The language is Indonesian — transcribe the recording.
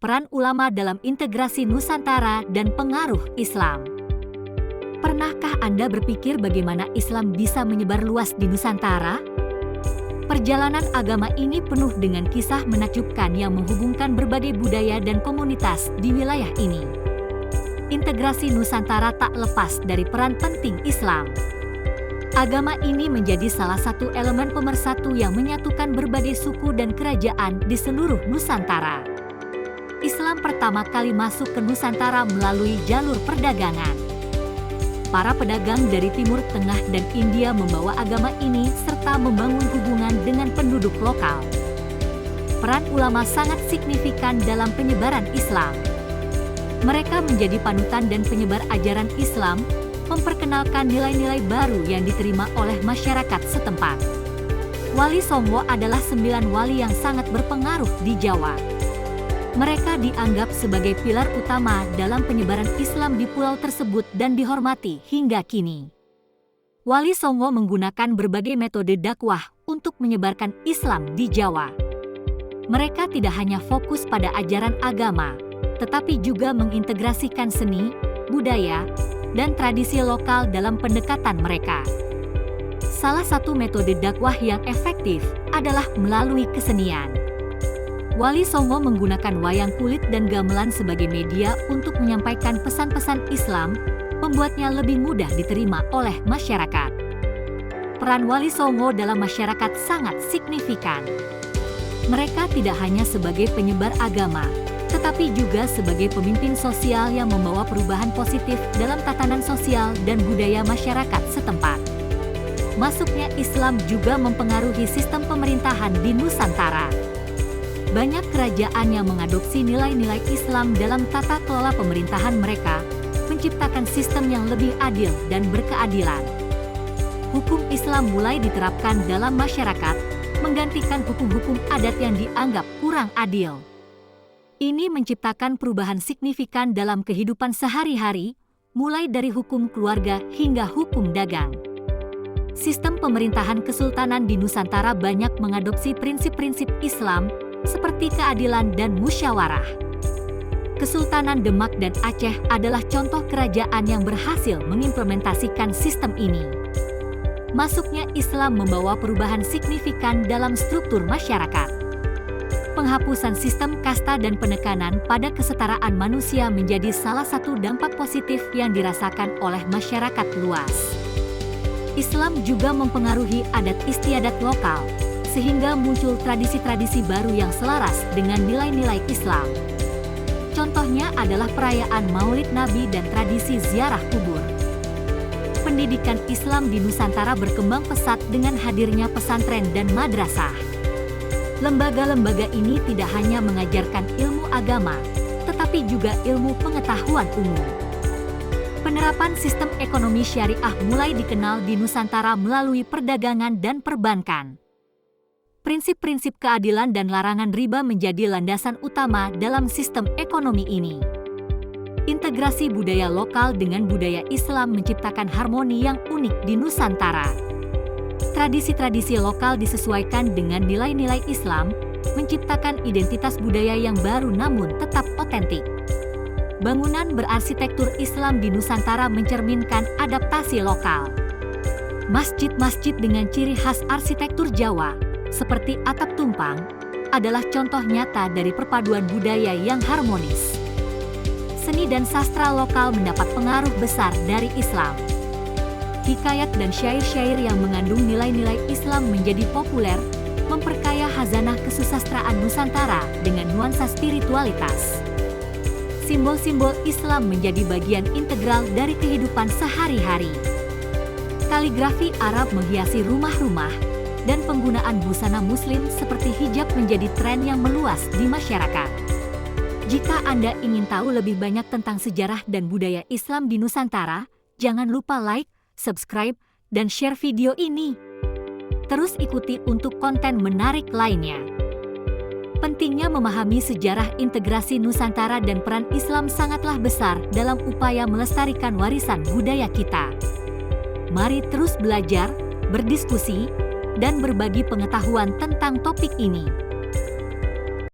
peran ulama dalam integrasi Nusantara dan pengaruh Islam. Pernahkah Anda berpikir bagaimana Islam bisa menyebar luas di Nusantara? Perjalanan agama ini penuh dengan kisah menakjubkan yang menghubungkan berbagai budaya dan komunitas di wilayah ini. Integrasi Nusantara tak lepas dari peran penting Islam. Agama ini menjadi salah satu elemen pemersatu yang menyatukan berbagai suku dan kerajaan di seluruh Nusantara. Islam pertama kali masuk ke Nusantara melalui jalur perdagangan. Para pedagang dari Timur Tengah dan India membawa agama ini serta membangun hubungan dengan penduduk lokal. Peran ulama sangat signifikan dalam penyebaran Islam. Mereka menjadi panutan dan penyebar ajaran Islam, memperkenalkan nilai-nilai baru yang diterima oleh masyarakat setempat. Wali Songo adalah 9 wali yang sangat berpengaruh di Jawa. Mereka dianggap sebagai pilar utama dalam penyebaran Islam di pulau tersebut dan dihormati hingga kini. Wali Songo menggunakan berbagai metode dakwah untuk menyebarkan Islam di Jawa. Mereka tidak hanya fokus pada ajaran agama, tetapi juga mengintegrasikan seni, budaya, dan tradisi lokal dalam pendekatan mereka. Salah satu metode dakwah yang efektif adalah melalui kesenian. Wali Songo menggunakan wayang kulit dan gamelan sebagai media untuk menyampaikan pesan-pesan Islam, membuatnya lebih mudah diterima oleh masyarakat. Peran Wali Songo dalam masyarakat sangat signifikan. Mereka tidak hanya sebagai penyebar agama, tetapi juga sebagai pemimpin sosial yang membawa perubahan positif dalam tatanan sosial dan budaya masyarakat setempat. Masuknya Islam juga mempengaruhi sistem pemerintahan di Nusantara. Banyak kerajaan yang mengadopsi nilai-nilai Islam dalam tata kelola pemerintahan mereka, menciptakan sistem yang lebih adil dan berkeadilan. Hukum Islam mulai diterapkan dalam masyarakat, menggantikan hukum-hukum adat yang dianggap kurang adil. Ini menciptakan perubahan signifikan dalam kehidupan sehari-hari, mulai dari hukum keluarga hingga hukum dagang. Sistem pemerintahan kesultanan di Nusantara banyak mengadopsi prinsip-prinsip Islam, seperti keadilan dan musyawarah. Kesultanan Demak dan Aceh adalah contoh kerajaan yang berhasil mengimplementasikan sistem ini. Masuknya Islam membawa perubahan signifikan dalam struktur masyarakat. Penghapusan sistem kasta dan penekanan pada kesetaraan manusia menjadi salah satu dampak positif yang dirasakan oleh masyarakat luas. Islam juga mempengaruhi adat istiadat lokal, sehingga muncul tradisi-tradisi baru yang selaras dengan nilai-nilai Islam. Contohnya adalah perayaan Maulid Nabi dan tradisi ziarah kubur. Pendidikan Islam di Nusantara berkembang pesat dengan hadirnya pesantren dan madrasah. Lembaga-lembaga ini tidak hanya mengajarkan ilmu agama, tetapi juga ilmu pengetahuan umum. Penerapan sistem ekonomi syariah mulai dikenal di Nusantara melalui perdagangan dan perbankan. Prinsip-prinsip keadilan dan larangan riba menjadi landasan utama dalam sistem ekonomi ini. Integrasi budaya lokal dengan budaya Islam menciptakan harmoni yang unik di Nusantara. Tradisi-tradisi lokal disesuaikan dengan nilai-nilai Islam, menciptakan identitas budaya yang baru namun tetap otentik. Bangunan berarsitektur Islam di Nusantara mencerminkan adaptasi lokal. Masjid-masjid dengan ciri khas arsitektur Jawa, seperti atap tumpang, adalah contoh nyata dari perpaduan budaya yang harmonis. Seni dan sastra lokal mendapat pengaruh besar dari Islam. Hikayat dan syair-syair yang mengandung nilai-nilai Islam menjadi populer, memperkaya khazanah kesusastraan Nusantara dengan nuansa spiritualitas. Simbol-simbol Islam menjadi bagian integral dari kehidupan sehari-hari. Kaligrafi Arab menghiasi rumah-rumah, dan penggunaan busana Muslim seperti hijab menjadi tren yang meluas di masyarakat. Jika Anda ingin tahu lebih banyak tentang sejarah dan budaya Islam di Nusantara, jangan lupa like, subscribe, dan share video ini. Terus ikuti untuk konten menarik lainnya. Pentingnya memahami sejarah integrasi Nusantara dan peran Islam sangatlah besar dalam upaya melestarikan warisan budaya kita. Mari terus belajar, berdiskusi, dan berbagi pengetahuan tentang topik ini.